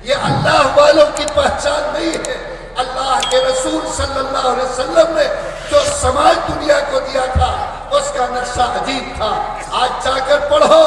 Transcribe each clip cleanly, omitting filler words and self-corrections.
یہ اللہ والوں کی پہچان نہیں ہے۔ اللہ کے رسول صلی اللہ علیہ وسلم نے جو سماج دنیا کو دیا تھا اس کا نقشہ عجیب تھا۔ آج جا کر پڑھو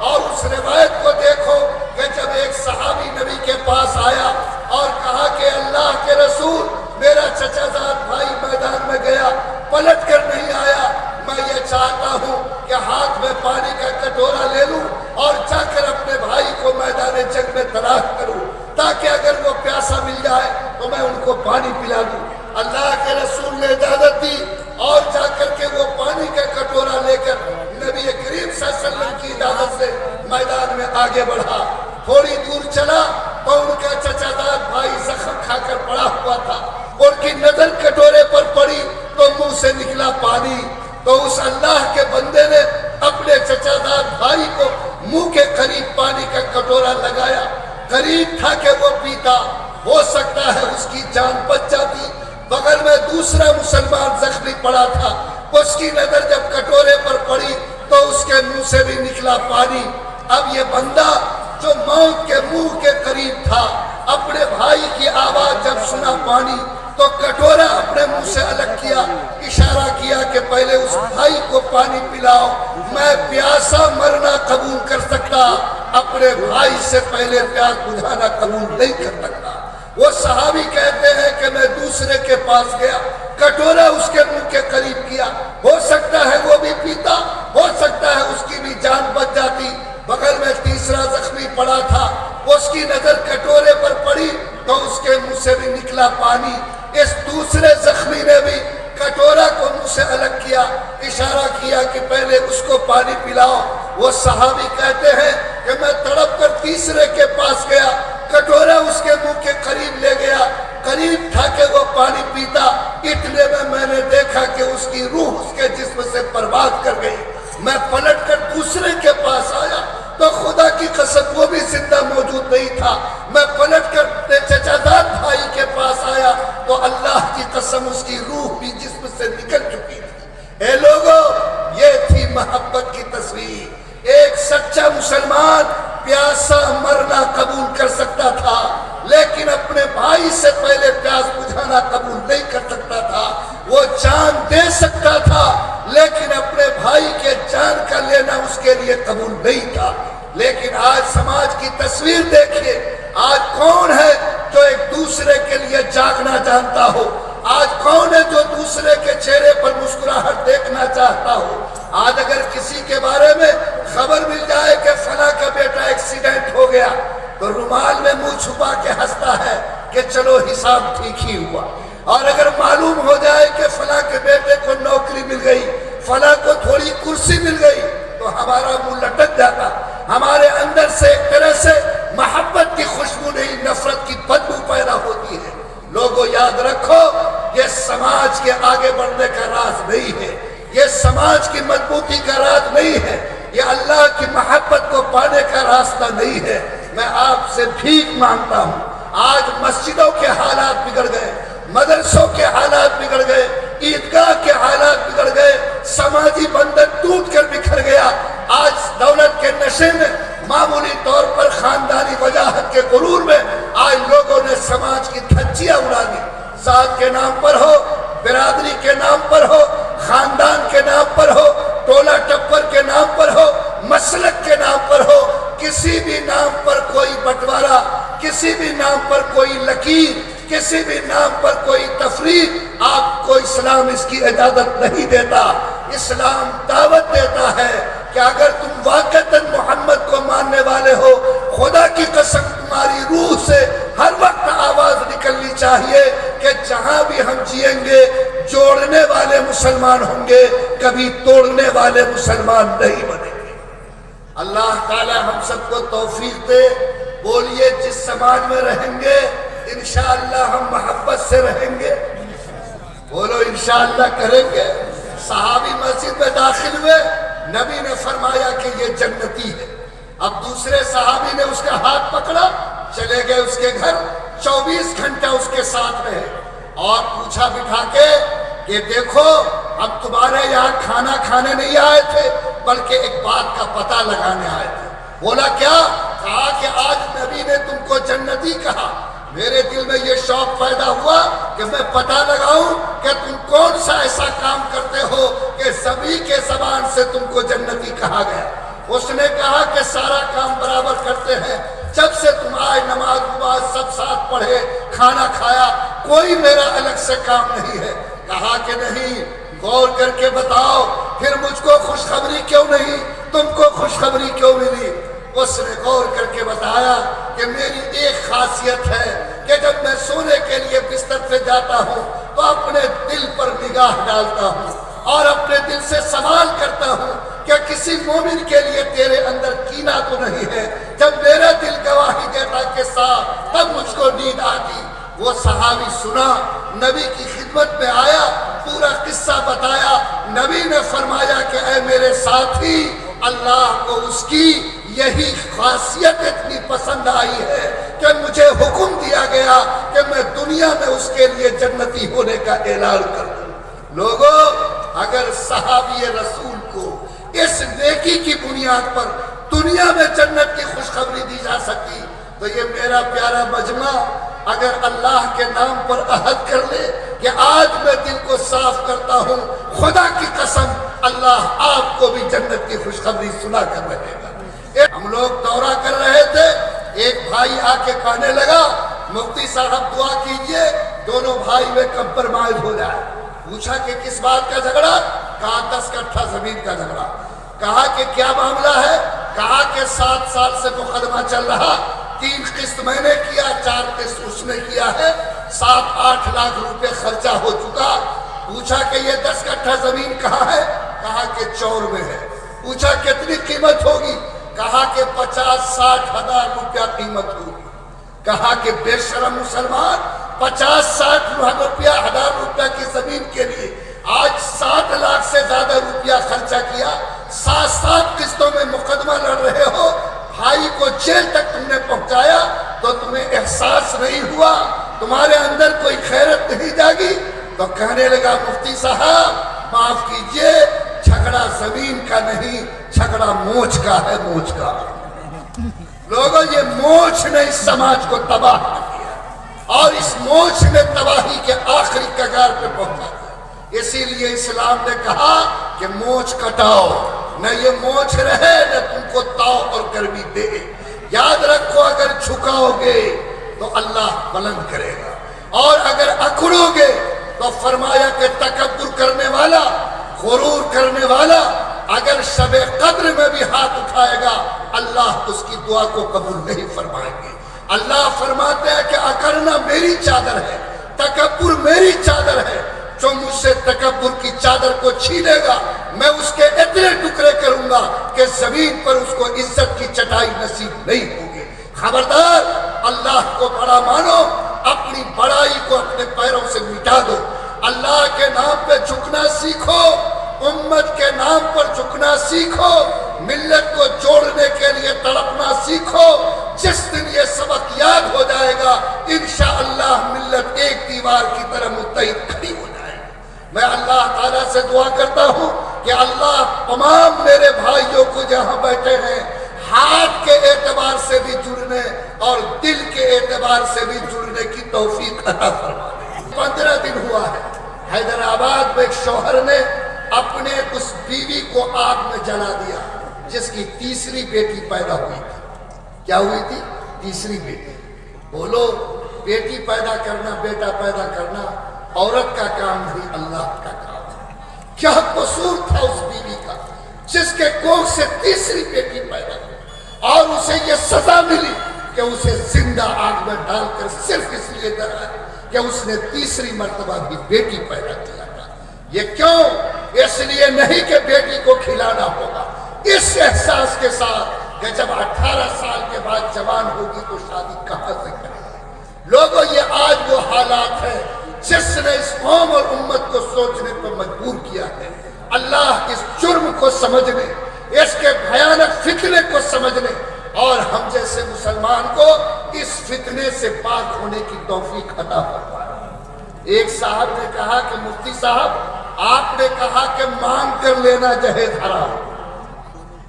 اور اس روایت کو دیکھو کہ جب ایک صحابی نبی کے پاس آیا اور کہا کہ اللہ کے رسول میرا چچا زاد بھائی میدان میں گیا، پلٹ کر نہیں آیا، میں یہ چاہتا ہوں کہ ہاتھ میں پانی کا کٹورا لے لوں اور جا کر اپنے بھائی کو میدان جنگ میں تلاش کروں تاکہ اگر وہ پیاسا مل جائے تو میں ان کو پانی پلا دوں۔ اللہ کے رسول نے اجازت دی اور جا کر کے وہ پانی کا کٹورا لے کر نبی کریم صلی اللہ علیہ وسلم کی اجازت سے میدان میں آگے بڑھا۔ تھوڑی دور چلا تو ان کا چچا زاد بھائی زخم کھا کر پڑا ہوا تھا، ان کی نظر کٹورے پر پڑی تو منہ سے نکلا پانی، تو اس اللہ کے بندے نے اپنے چچا زاد بھائی کو منہ کے قریب پانی کا کٹورا لگایا، قریب تھا کہ وہ پیتا، ہو سکتا ہے اس کی جان بچ جاتی۔ بغل میں دوسرا مسلمان زخمی پڑا تھا، اس کی نظر جب کٹورے پر پڑی تو اس کے منہ سے بھی نکلا پانی۔ اب یہ بندہ جو موت کے منہ کے قریب تھا، اپنے بھائی کی آواز جب سنا پانی تو کٹورا اپنے منہ سے الگ کیا، اشارہ کیا کہ پہلے اس بھائی کو پانی پلاؤ، میں پیاسا مرنا قبول کر سکتا، اپنے بھائی سے پہلے پیاس بجھانا قبول نہیں کر سکتا۔ وہ صحابی کہتے ہیں کہ میں دوسرے کے پاس گیا، کٹورا اس کے منہ کے قریب کیا، ہو سکتا ہے وہ بھی پیتا، ہو سکتا ہے اس کی بھی جان بچ جاتی۔ بغل میں تیسرا زخمی پڑا تھا، اس کی نظر کٹورے پر پڑی تو اس کے منہ سے بھی نکلا پانی۔ اس دوسرے زخمی نے بھی کٹورا کو منہ سے الگ کیا، اشارہ کیا کہ پہلے اس کو پانی پلاؤ۔ وہ صحابی کہتے ہیں کہ میں تڑپ کر تیسرے کے پاس گیا، کٹورا اس کے منہ کے قریب لے گیا، قریب تھا کہ وہ پانی پیتا، اتنے میں نے دیکھا کہ اس کی روح اس کے جسم سے برباد کر گئی۔ میں پلٹ کر دوسرے کے پاس آیا تو خدا کی قسم وہ بھی زندہ موجود نہیں تھا۔ میں پلٹ کر چچا زاد بھائی کے پاس آیا تو اللہ کی قسم اس کی روح بھی جسم سے نکل چکی تھی۔ اے لوگو، یہ تھی محبت کی تصویر۔ ایک سچا مسلمان پیاسا مرنا قبول کر سکتا تھا لیکن اپنے بھائی سے پہلے پیاس بجھانا قبول نہیں کر سکتا تھا۔ وہ جان دے سکتا تھا لیکن اپنے بھائی کے جان کا لینا اس کے لیے قبول نہیں تھا۔ لیکن آج سماج کی تصویر دیکھیے، آج کون ہے جو ایک دوسرے کے لیے جاگنا جانتا ہو؟ آج کون ہے جو دوسرے کے چہرے پر مسکراہٹ دیکھنا چاہتا ہو؟ آج اگر کسی کے بارے میں خبر مل جائے کہ فلاں کا بیٹا ایکسیڈنٹ ہو گیا تو رومال میں منہ چھپا کے ہنستا ہے کہ چلو حساب ٹھیک ہی ہوا۔ اور اگر معلوم ہو جائے کہ فلاں کے بیٹے کو نوکری مل گئی، فلاں کو تھوڑی کرسی مل گئی تو ہمارا منہ لٹک جاتا، ہمارے اندر سے ایک طرح سے محبت کی خوشبو نہیں، نفرت کی بدبو پیدا ہوتی ہے۔ لوگوں یاد رکھو، یہ سماج کے آگے بڑھنے کا راز نہیں ہے، یہ سماج کی مضبوطی کا راز نہیں ہے، یہ اللہ کی محبت کو پانے کا راستہ نہیں ہے۔ میں آپ سے بھیک مانگتا ہوں، آج مسجدوں کے حالات بگڑ گئے، مدرسوں کے حالات بگڑ گئے، عیدگاہ کے حالات بگڑ گئے، سماجی بندھن ٹوٹ کر بکھر گیا۔ آج دولت کے نشے میں، معمولی طور پر خاندانی وجاہت کے غرور میں آج لوگوں نے سماج کی دھجیاں اڑا دی۔ ذات کے نام پر ہو، برادری کے نام پر ہو، خاندان کے نام پر ہو، ٹولہ ٹپر کے نام پر ہو، مسلک کے نام پر ہو، کسی بھی نام پر کوئی بٹوارا، کسی بھی نام پر کوئی لکیر، کسی بھی نام پر کوئی تفریق، آپ کو اسلام اس کی اجازت نہیں دیتا۔ اسلام دعوت دیتا ہے کہ اگر تم واقعتاً محمد کو ماننے والے ہو، خدا کی قسم تمہاری روح سے ہر وقت آواز نکلنی چاہیے کہ جہاں بھی ہم جئیں گے جوڑنے والے مسلمان ہوں گے، کبھی توڑنے والے مسلمان نہیں بنیں گے۔ اللہ تعالی ہم سب کو توفیق دے۔ بولیے، جس سماج میں رہیں گے انشاءاللہ ہم محبت سے رہیں گے، بولو انشاءاللہ کریں گے۔ صحابی مسجد میں داخل ہوئے، نبی نے فرمایا کہ یہ جنتی ہے۔ اب دوسرے صحابی نے اس کا ہاتھ پکڑا، چلے گئے اس کے گھر، 24 گھنٹہ اس کے ساتھ رہے اور پوچھا بٹھا کے کہ دیکھو اب تمہارے یہاں کھانا کھانے نہیں آئے تھے بلکہ ایک بات کا پتہ لگانے آئے تھے۔ بولا کیا؟ کہا کہ آج نبی نے تم کو جنتی کہا، میرے دل میں یہ شوق پیدا ہوا کہ میں پتہ لگاؤں کہ تم کون سا ایسا کام کرتے ہو کہ سبھی کے زبان سے تم کو جنتی کہا گیا۔ اس نے کہا کہ سارا کام برابر کرتے ہیں، جب سے تم آئے نماز سب ساتھ پڑھے، کھانا کھایا، کوئی میرا الگ سے کام نہیں ہے۔ کہا کہ نہیں، غور کر کے بتاؤ پھر مجھ کو خوشخبری کیوں نہیں، تم کو خوشخبری کیوں ملی؟ اس نے غور کر کے بتایا کہ میری ایک خاصیت ہے کہ جب میں سونے کے لیے بستر پہ جاتا ہوں تو اپنے دل پر نگاہ ڈالتا ہوں اور اپنے دل سے سوال کرتا ہوں کہ کسی مومن کے لیے تیرے اندر کینہ تو نہیں ہے۔ جب میرا دل گواہی دیتا کہ صاحب، تب مجھ کو نیند آتی۔ وہ صحابی سنا، نبی کی خدمت میں آیا، پورا قصہ بتایا۔ نبی نے فرمایا کہ اے میرے ساتھی، اللہ کو اس کی یہی خاصیت اتنی پسند آئی ہے کہ مجھے حکم دیا گیا کہ میں دنیا میں اس کے لیے جنتی ہونے کا اعلان کر دوں۔ لوگوں، اگر صحابی رسول کو اس نیکی کی بنیاد پر دنیا میں جنت کی خوشخبری دی جا سکتی تو یہ میرا پیارا مجمع اگر اللہ کے نام پر عہد کر لے کہ آج میں دل کو صاف کرتا ہوں، خدا کی قسم اللہ آپ کو بھی جنت کی خوشخبری سنا کر رہے گا۔ ہم لوگ دورہ کر رہے تھے، ایک بھائی آ کے کہنے لگا مفتی صاحب دعا کیجئے دونوں بھائی میں کمپرمائز ہو جائے۔ پوچھا کہ کس بات کا جھگڑا؟ کہا 10 کٹھا زمین کا جھگڑا۔ کہا کہ کیا معاملہ ہے؟ کہا کہ 7 سال سے مقدمہ چل رہا، 3 قسط میں نے کیا، 4 قسط اس نے کیا ہے، 7-8 لاکھ روپے خرچہ ہو چکا۔ پوچھا کہ یہ 10 کٹھا زمین کہاں ہے؟ کہا کہ چور میں ہے۔ پوچھا کتنی قیمت ہوگی؟ کہا کہ 50-60 ہزار روپیہ قیمت ہوگی۔ کہا کہ بے شرم مسلمان، 50-60 ہزار روپیہ کی زمین کے لیے آج 7 لاکھ سے زیادہ روپیہ خرچہ کیا، 7 قسطوں میں مقدمہ لڑ رہے ہو، بھائی کو جیل تک تم نے پہنچایا تو تمہیں احساس نہیں ہوا؟ تمہارے اندر کوئی خیرت نہیں جاگی؟ تو کہنے لگا مفتی صاحب معاف کیجئے، جھگڑا زمین کا نہیں، جھگڑا موچ کا ہے، موچ کا۔ لوگوں، یہ موچ نے اس سماج کو تباہ کیا اور اس موچ نے تباہی کے آخری کگار پہ پہنچا دیا۔ اسی لیے اسلام نے کہا کہ موچ کٹاؤ، نہ یہ موچ رہے نہ تم کو تاؤ اور گرمی دے۔ یاد رکھو اگر جھکاؤ گے تو اللہ بلند کرے گا، اور اگر اکڑو گے تو فرمایا کہ تکبر کرنے والا، غرور کرنے والا اگر شب قدر میں بھی ہاتھ اٹھائے گا اللہ اس کی دعا کو قبول نہیں فرمائیں گے۔ اللہ فرماتے ہیں کہ اکڑنا میری چادر ہے، تکبر میری چادر ہے، جو مجھ سے تکبر کی چادر کو چھینے گا میں اس کے اتنے ٹکڑے کروں گا کہ زمین پر اس کو عزت کی چٹائی نصیب نہیں ہوگی۔ خبردار، اللہ کو بڑا مانو، اپنی بڑائی کو اپنے پیروں سے مٹا دو، اللہ کے نام پہ جھکنا سیکھو، امت کے نام پر جھکنا سیکھو، ملت کو جوڑنے کے لیے تڑپنا سیکھو۔ جس دن یہ سبق یاد ہو جائے گا انشاءاللہ ملت ایک دیوار کی طرح متحد کھڑی ہو جائے گی۔ میں اللہ تعالیٰ سے دعا کرتا ہوں کہ اللہ تمام میرے بھائیوں کو جہاں بیٹھے ہیں ہاتھ کے اعتبار سے بھی جڑنے اور دل کے اعتبار سے بھی جڑنے کی توفیق عطا فرما دے۔ 15 دن ہوا ہے، حیدرآباد میں ایک شوہر نے اپنے اس بیوی کو آگ میں جلا دیا جس کی تیسری بیٹی پیدا ہوئی تھی۔ کیا ہوئی تھی؟ تیسری بیٹی۔ بولو، بیٹی پیدا کرنا، بیٹا پیدا کرنا عورت کا کام نہیں، اللہ کا کام ہے۔ کیا قصور تھا اس بیوی کا جس کے کوکھ سے تیسری بیٹی پیدا ہوئی اور اسے یہ سزا ملی کہ اسے زندہ آگ میں ڈال کر صرف اس لیے ڈرایا کہ اس نے تیسری مرتبہ بھی بیٹی پیدا کیا تھا۔ یہ کیوں؟ اس لیے نہیں کہ بیٹی کو کھلانا ہوگا، اس احساس کے ساتھ کہ جب 18 سال کے بعد جوان ہوگی تو شادی کہاں سے کرے گی۔ لوگوں، یہ آج وہ حالات ہے جس نے اس قوم اور امت کو سوچنے پر مجبور کیا ہے۔ اللہ اس جرم کو سمجھنے، اس کے بھیانک فتنے کو سمجھنے اور ہم جیسے مسلمان کو اس فتنے سے پاک ہونے کی توفیق عطا فرمائے۔ ایک صاحب نے کہا کہ مفتی صاحب آپ نے کہا کہ مانگ کر لینا جہیز حرام،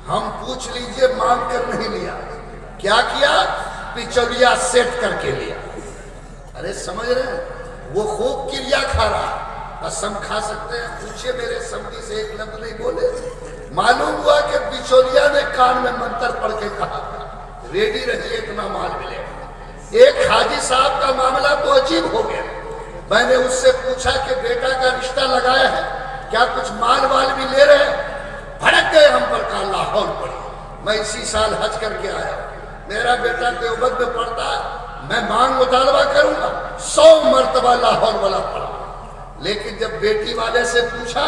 ہم پوچھ لیجئے مانگ کر نہیں لیا، کیا کیا؟ بچولیا سیٹ کر کے لیا. ارے سمجھ رہے ہیں؟ وہ خوب کریا کھا رہا. قسم کھا سکتے ہیں؟ پوچھے میرے سمجھی سے ایک لفظ نہیں بولے. معلوم ہوا کہ بچولیا نے کان میں منتر پڑھ کے کہا ریڈی رہیے اتنا مال ملے گا. ایک حاجی صاحب کا معاملہ تو عجیب ہو گیا. میں نے اس سے پوچھا کہ بیٹا کا رشتہ لگایا ہے کیا کچھ مال وال بھی لے رہے ہیں؟ بھڑک گئے ہم پر کہ لاہور پڑی. میں اسی سال حج کر کے آیا. میرا بیٹا دیوبند میں پڑھتا ہے. میں مانگ مطالبہ کروں گا 100 مرتبہ لاہور والا پڑھا. لیکن جب بیٹی والے سے پوچھا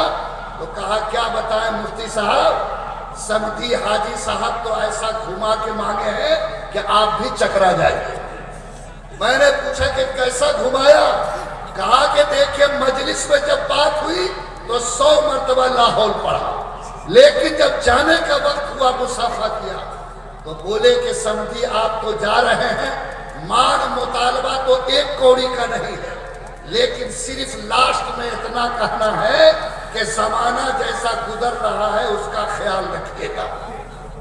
تو کہا کیا بتائیں مفتی صاحب، سمدھی حاجی صاحب تو ایسا گھما کے مانگے ہیں کہ آپ بھی چکرا جائیے. میں نے پوچھا کہ کیسا گھمایا؟ کہا کہ دیکھیں مجلس میں جب بات ہوئی تو 100 مرتبہ لاہور پڑھا، لیکن جب جانے کا وقت ہوا مصافحہ کیا تو بولے کہ سمدھی آپ تو جا رہے ہیں، مانگ مطالبہ تو 1 کوڑی کا نہیں ہے، لیکن صرف لاسٹ میں اتنا کہنا ہے کہ زمانہ جیسا گزر رہا ہے اس کا خیال رکھیے گا.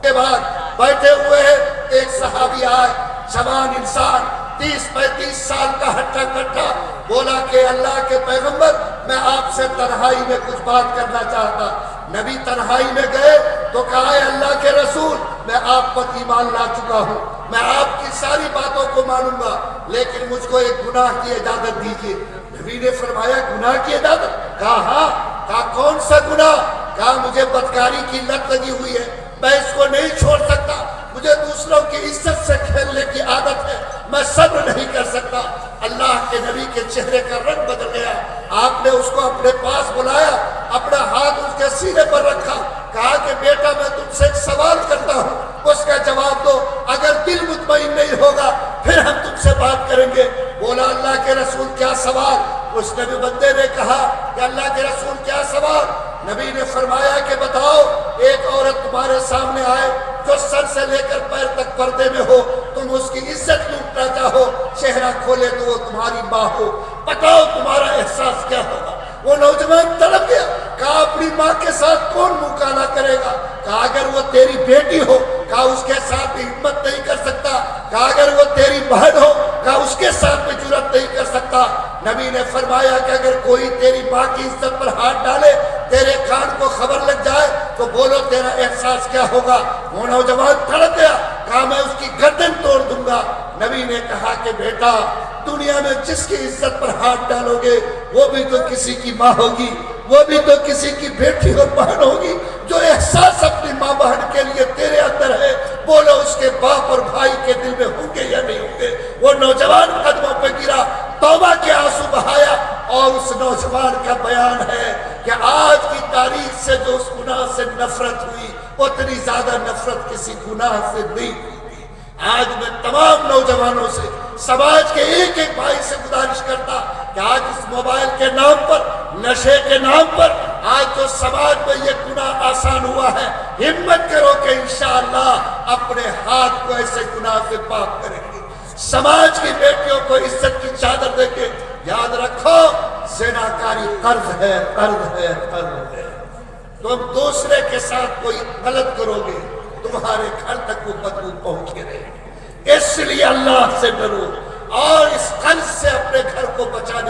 کے بعد بیٹھے ہوئے ایک صحابی آئے، جوان انسان 30-35 سال کا ہٹھا کٹھا، بولا کہ اللہ کے پیغمبر میں آپ سے تنہائی میں کچھ بات کرنا چاہتا. نبی تنہائی میں گئے تو کہا اے اللہ کے رسول میں آپ پر ایمان لا چکا ہوں، میں آپ کی ساری باتوں کو مانوں گا، لیکن مجھ کو ایک گناہ کی اجازت دیجیے. نبی نے فرمایا گناہ کی اجازت؟ کہا ہاں. کہا کون سا گناہ؟ کہا مجھے بدکاری کی لت لگی ہوئی ہے، میں اس کو نہیں چھوڑ سکتا، مجھے دوسروں کی عزت سے کھیلنے کی عادت ہے، میں صبر نہیں کر سکتا. اللہ کے نبی کے چہرے کا رنگ بدل گیا. آپ نے اس کو اپنے پاس بلایا، اپنا ہاتھ اس کے سینے پر رکھا، کہا کہ بیٹا میں تم سے ایک سوال کرتا ہوں، اس کا جواب دو، اگر دل مطمئن نہیں ہوگا پھر ہم تم سے بات کریں گے. بولا اللہ کے رسول کیا سوال؟ اس نبی بندے نے کہا کہ اللہ کے رسول کیا سوال؟ نبی نے فرمایا کہ بتاؤ، ایک عورت تمہارے سامنے آئے جو سر سے لے کر پیر تک پردے میں ہو، تم اس کی عزت لوٹنا چاہو، چہرہ کھولے تو وہ تمہاری ماں ہو، بتاؤ تمہارا احساس کیا ہوگا؟ وہ نوجوان تڑپ گیا. کہا اپنی ماں کے ساتھ کون منہ کالا کرے گا؟ کہا اگر وہ تیری بیٹی ہو، کہا اس کے ساتھ بھی ہمت نہیں کر سکتا. کہا اگر وہ تیری بہن ہو، کہا اس کے ساتھ بھی جرأت نہیں کر سکتا. نبی نے فرمایا کہ اگر کوئی تیری ماں کی عزت پر ہاتھ ڈالے، تیرے کان کو خبر لگ جائے تو بولو تیرا احساس کیا ہوگا؟ وہ نوجوان تڑپ گیا. کہا میں اس کی گردن توڑ دوں گا. نبی نے کہا کہ بیٹا دنیا میں جس کی عزت پر ہاتھ ڈالو گے وہ بھی تو کسی کی ماں ہوگی، وہ بھی تو کسی کی بیٹی اور بہن ہوگی. جو احساس اپنی ماں بہن کے لیے تیرے اندر ہے، بولو اس کے باپ اور بھائی کے دل میں ہوں گے یا نہیں ہوں گے؟ وہ نوجوان قدموں پہ گرا، توبہ کے آنسو بہایا، اور اس نوجوان کا بیان ہے کہ آج کی تاریخ سے جو اس گناہ سے نفرت ہوئی اتنی زیادہ نفرت کسی گناہ سے نہیں ہوئی. آج میں تمام نوجوانوں سے، سماج کے ایک ایک بھائی سے گزارش کرتا کہ آج اس موبائل کے نام پر، نشے کے نام پر آج جو سماج میں یہ گناہ آسان ہوا ہے، ہمت کرو کہ انشاءاللہ اپنے ہاتھ کو ایسے گناہ سے پاک کریں گے، سماج کی بیٹیوں کو عزت کی چادر دیں گے. یاد رکھو زناکاری قرض ہے، قرض ہے، قرض ہے. تم دوسرے کے ساتھ کوئی غلط کرو گے تمہارے گھر تک وہ بدبو پہنچ کے رہے گی. اس لیے اللہ سے ڈرو اور اس قرض سے اپنے گھر کو بچانے